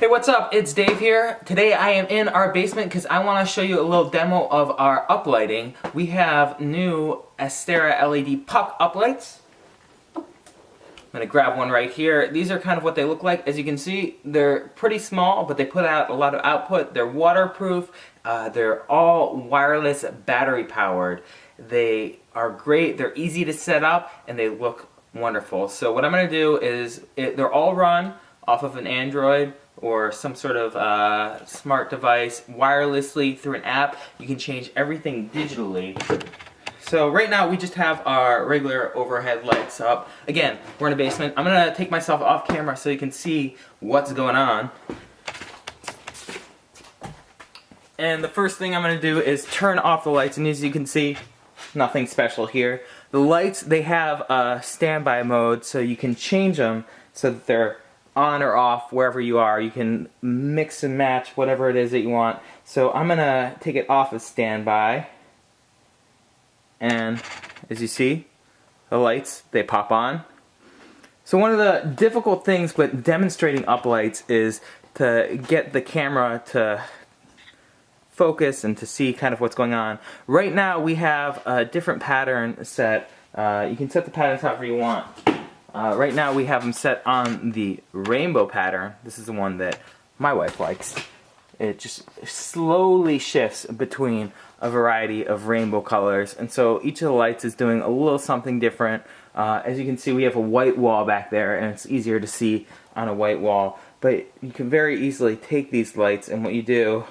Hey, what's up? It's Dave here. Today I am in our basement because I want to show you a little demo of our uplighting. We have new Astera LED puck uplights. I'm going to grab one right here. These are kind of what they look like. As you can see, they're pretty small, but they put out a lot of output. They're waterproof. They're all wireless battery powered. They are great. They're easy to set up and they look wonderful. So what I'm going to do is, they're all run off of an Android or some sort of smart device wirelessly through an app. You can change everything digitally. So right now we just have our regular overhead lights up. Again, we're in a basement. I'm gonna take myself off camera so you can see what's going on. And the first thing I'm gonna do is turn off the lights, and as you can see, nothing special here. The lights, they have a standby mode, so you can change them so that they're on or off wherever you are. You can mix and match whatever it is that you want. So I'm gonna take it off of standby, and as you see, the lights, they pop on. So one of the difficult things with demonstrating uplights is to get the camera to focus and to see kind of what's going on. Right now we have a different pattern set. You can set the patterns however you want. Right now we have them set on the rainbow pattern. This is the one that my wife likes. It just slowly shifts between a variety of rainbow colors, and so each of the lights is doing a little something different. As you can see, we have a white wall back there, and it's easier to see on a white wall, but you can very easily take these lights, and what you do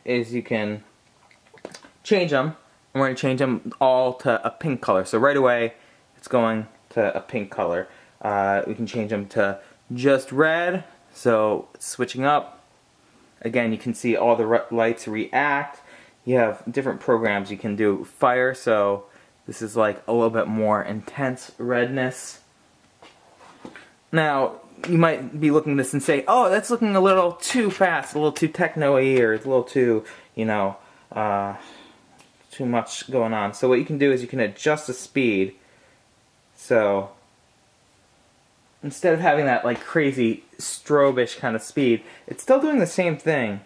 is you can change them. And we're going to change them all to a pink color. So right away it's going to a pink color. We can change them to just red, so it's switching up. Again, you can see all the lights react. You have different programs. You can do fire, so this is like a little bit more intense redness. Now, you might be looking at this and say, oh, that's looking a little too fast, a little too techno-y, or it's a little too, you know, too much going on. So what you can do is you can adjust the speed. So instead of having that like crazy strobe-ish kind of speed, it's still doing the same thing,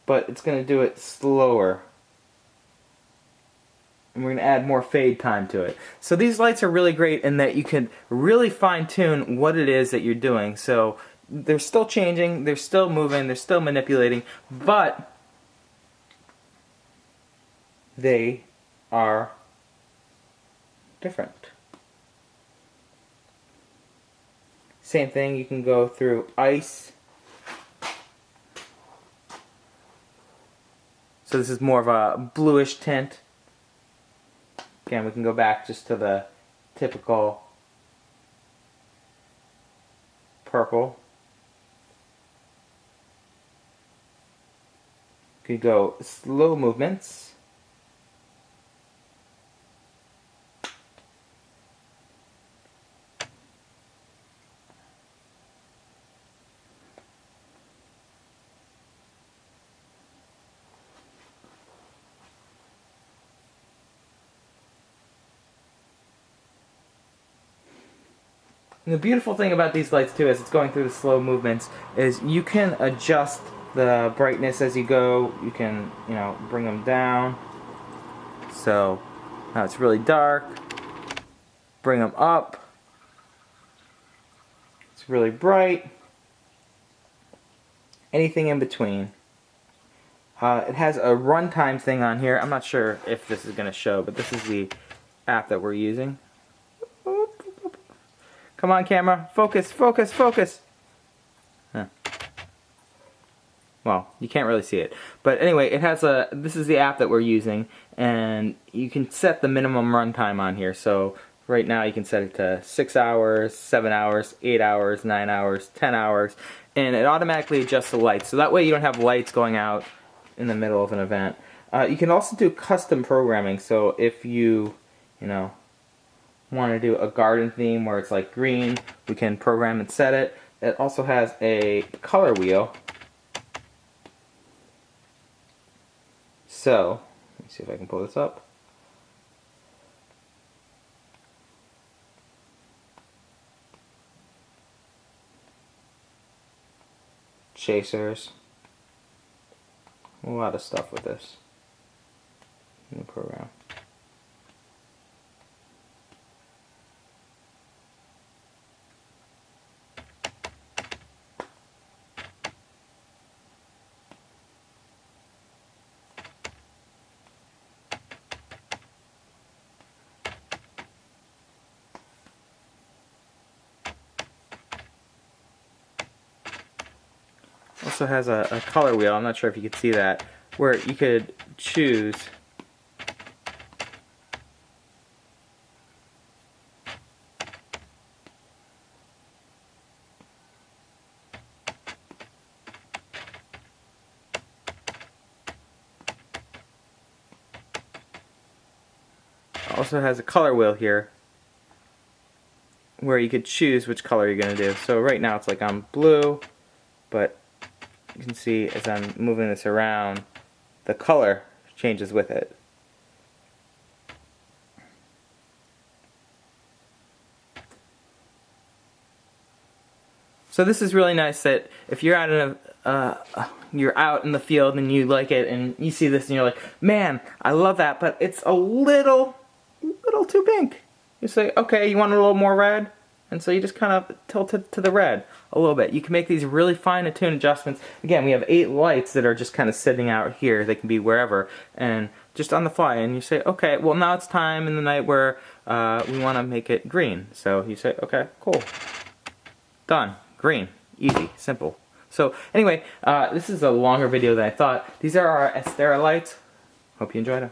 but it's going to do it slower. And we're going to add more fade time to it. So these lights are really great in that you can really fine-tune what it is that you're doing. So they're still changing, they're still moving, they're still manipulating, but they are different. Same thing, you can go through ice. So this is more of a bluish tint. Again, we can go back just to the typical purple. You could go slow movements. And the beautiful thing about these lights too, as it's going through the slow movements, is you can adjust the brightness as you go. You can, you know, bring them down. So now it's really dark. Bring them up. It's really bright. Anything in between. It has a runtime thing on here. I'm not sure if this is going to show, but this is the app that we're using. Come on, camera. Focus, focus, focus. Huh. Well, you can't really see it. But anyway, it has a, this is the app that we're using, and you can set the minimum runtime on here. So right now you can set it to 6 hours, 7 hours, 8 hours, 9 hours, 10 hours, and it automatically adjusts the lights. So that way you don't have lights going out in the middle of an event. You can also do custom programming. So if you know, want to do a garden theme where it's like green, we can program and set it. It also has a color wheel. So, let me see if I can pull this up. chasers. A lot of stuff with this new program. Also has a color wheel, I'm not sure if you could see that, where you could choose also has a color wheel here where you could choose which color you're going to do. So right now it's like I'm blue, but you can see as I'm moving this around, the color changes with it. So this is really nice that if you're out in you're out in the field and you like it and you see this and you're like, man, I love that, but it's a little too pink. You say, okay, you want a little more red? And so you just kind of tilt it to the red a little bit. You can make these really fine tune adjustments. Again, we have 8 lights that are just kind of sitting out here. They can be wherever and just on the fly. And you say, okay, well now it's time in the night where we want to make it green. So you say, okay, cool. Done. Green. Easy. Simple. So anyway, this is a longer video than I thought. These are our Astera lights. Hope you enjoyed it.